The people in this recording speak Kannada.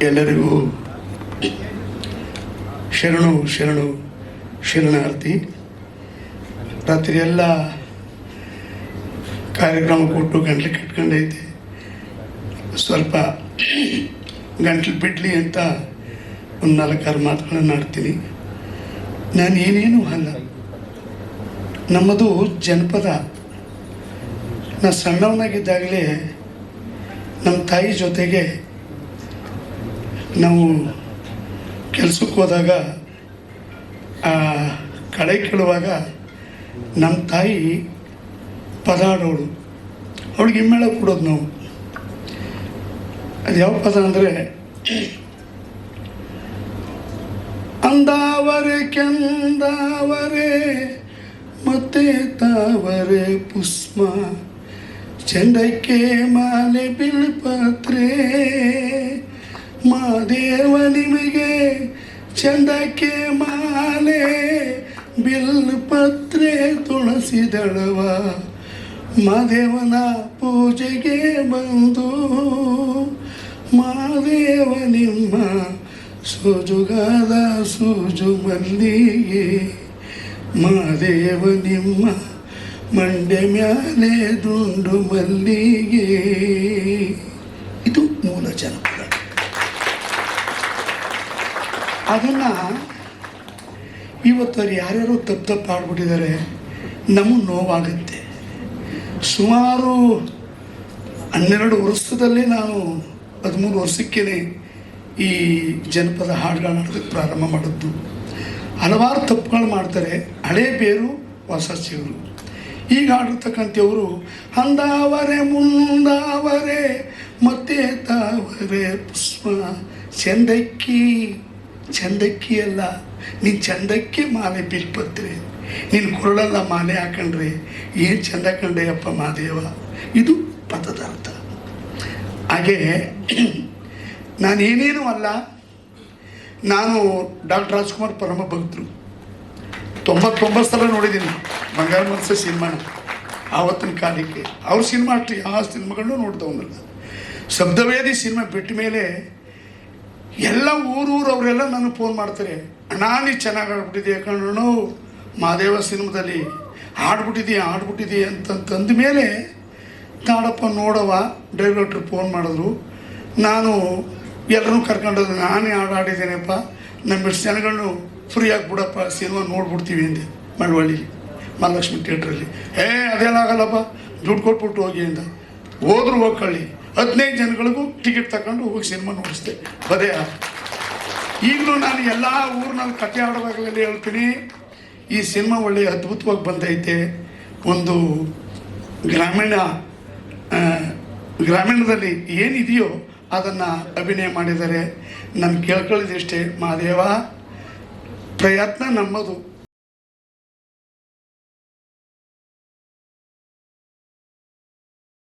ಎಲ್ಲರಿಗೂ ಶರಣು ಶರಣು ಶರಣಾರ್ಥಿ. ರಾತ್ರಿ ಎಲ್ಲ ಕಾರ್ಯಕ್ರಮ ಕೊಟ್ಟು ಗಂಟ್ಲು ಕಟ್ಕೊಂಡೈತೆ, ಸ್ವಲ್ಪ ಗಂಟ್ಲು ಬಿಡಲಿ ಅಂತ ಒಂದು 4-6 ಮಾತುಗಳನ್ನು ಆಡ್ತೀನಿ. ನಾನು ಏನೇನೂ ಅಲ್ಲ, ನಮ್ಮದು ಜನಪದ. ನಾನು ಸಣ್ಣವನಾಗಿದ್ದಾಗಲೇ ನಮ್ಮ ತಾಯಿ ಜೊತೆಗೆ ನಾವು ಕೆಲಸಕ್ಕೆ ಹೋದಾಗ ಕಳೆ ಕೀಳುವಾಗ ನಮ್ಮ ತಾಯಿ ಪದ ಆಡೋಳು, ಅವಳಿಗೆ ಹಿಮ್ಮೇಳ ಕೊಡೋದು ನಾವು. ಅದು ಯಾವ ಪದ ಅಂದರೆ, ಅಂದಾವರೆ ಕೆಂದಾವರೆ ಮತ್ತೆ ತಾವರೆ ಪುಷ್ಪ, ಚಂದಕ್ಕೆ ಮಾಲೆ ಬಿಲ್ಪತ್ರೆ, ಮಾದೇವ ನಿಮಗೆ ಚಂದಕ್ಕೆ ಮಾಲೆ ಬಿಲ್ಪತ್ರೆ, ತುಳಸಿ ದಳವ ಮಾದೇವನ ಪೂಜೆಗೆ ಬಂದು, ಮಾದೇವ ನಿಮ್ಮ ಸೋಜುಗಾದ ಸೂಜು ಮಲ್ಲಿಗೆ, ಮಾದೇವ ನಿಮ್ಮ ಮಂಡೆ ಮ್ಯಾಲೆ ದುಂಡು ಮಲ್ಲಿಗೆ. ಇದು ಮೂಲ ಜನಪದ. ಅದನ್ನು ಇವತ್ತು ಯಾರ್ಯಾರು ತಪ್ಪು ಆಡ್ಬಿಟ್ಟಿದ್ದಾರೆ, ನಮಗೆ ನೋವಾಗುತ್ತೆ. ಸುಮಾರು 12 ವರ್ಷದಲ್ಲಿ ನಾನು 13 ವರ್ಷಕ್ಕೇ ಈ ಜನಪದ ಹಾಡುಗಳನ್ನ ಆಡೋದಕ್ಕೆ ಪ್ರಾರಂಭ ಮಾಡಿದ್ದು. ಹಲವಾರು ತಪ್ಪುಗಳು ಮಾಡ್ತಾರೆ, ಹಳೆ ಬೇರು ಹೊಸ ಚಿಗುರು. ಈಗ ಆಡಿರ್ತಕ್ಕಂಥವರು ಅಂದಾವರೆ ಮುಂದಾವರೆ ಮತ್ತೆ ತಾವರೆ ಪುಷ್ಪ, ಚಂದಕ್ಕಿ ಚಂದಕ್ಕಿ ಅಲ್ಲ, ನೀನು ಚಂದಕ್ಕೆ ಮಾಲೆ ಬಿಲ್ಪತ್ರೆ, ನೀನು ಕೊರಳೆಲ್ಲ ಮಾಲೆ ಹಾಕೊಂಡ್ರೆ ಏನು ಚಂದ ಕಂಡೆಯಪ್ಪ ಮಾದೇವ. ಇದು ಪದದ ಅರ್ಥ. ಹಾಗೆ ನಾನೇನೇನೂ ಅಲ್ಲ, ನಾನು ಡಾಕ್ಟರ್ ರಾಜ್ಕುಮಾರ್ ಪರಮ ಭಕ್ತರು. 99 ಸಲ ನೋಡಿದ್ದೀನಿ ಬಂಗಾರ ಮನಸ್ಸು ಸಿನಿಮಾನ. ಆವತ್ತಿನ ಕಾಲಕ್ಕೆ ಅವ್ರ ಸಿನಿಮಾ ಅಷ್ಟು ಯಾವ ಸಿನಿಮಾಗಳನ್ನೂ ನೋಡ್ದವನಲ್ಲ. ಶಬ್ದವೇದಿ ಸಿನಿಮಾ ಬಿಟ್ಟ ಮೇಲೆ ಎಲ್ಲ ಊರವರೆಲ್ಲ ನನಗೆ ಫೋನ್ ಮಾಡ್ತಾರೆ, ಅಣ್ಣ ನೀ ಚೆನ್ನಾಗಿ ಆಡ್ಬಿಟ್ಟಿದೆಯಾ ಕಣ್ಣು, ಮಾದೇವ ಸಿನಿಮಾದಲ್ಲಿ ಆಡ್ಬಿಟ್ಟಿದೆಯಾ ಅಂತಂದ ಮೇಲೆ ತಾಡಪ್ಪ ನೋಡವ ಡೈರೆಕ್ಟ್ರು ಫೋನ್ ಮಾಡಿದ್ರು. ನಾನು ಎಲ್ಲರೂ ಕರ್ಕೊಂಡೋದು, ನಾನೇ ಆಡಿದ್ದೇನೆಪ್ಪ, ನಮ್ಮಿಷ್ಟು ಜನಗಳನ್ನು ಫ್ರೀ ಆಗಿಬಿಡಪ್ಪ, ಸಿನಿಮಾ ನೋಡ್ಬಿಡ್ತೀವಿ ಅಂದೆ ಮಳವಳ್ಳಿ ಮಹಾಲಕ್ಷ್ಮಿ ಥಿಯೇಟ್ರಲ್ಲಿ. ಅದೇನು ಆಗಲ್ಲಪ್ಪ, ದುಡ್ಡು ಕೊಟ್ಬಿಟ್ಟು ಹೋಗಿ ಅಂದ. ಹೋದ್ರು ಹೋಗ್ಕೊಳ್ಳಿ, 15 ಜನಗಳಿಗೂ ಟಿಕೆಟ್ ತಗೊಂಡು ಹೋಗಿ ಸಿನಿಮಾ ನೋಡಿಸ್ದೆ ಬದೇ. ಈಗಲೂ ನಾನು ಎಲ್ಲ ಊರಿನಲ್ಲಿ ಕತೆ ಆಡುವಾಗಲೇ ಹೇಳ್ತೀನಿ, ಈ ಸಿನಿಮಾ ಒಳ್ಳೆ ಅದ್ಭುತವಾಗಿ ಬಂದೈತೆ. ಒಂದು ಗ್ರಾಮೀಣದಲ್ಲಿ ಏನಿದೆಯೋ ಅದನ್ನು ಅಭಿನಯ ಮಾಡಿದ್ದಾರೆ. ನಾನು ಕೇಳ್ಕೊಳ್ಳೋದಿಷ್ಟೇ, ಮಾದೇವ ಪ್ರಯತ್ನ ನಮ್ಮದು,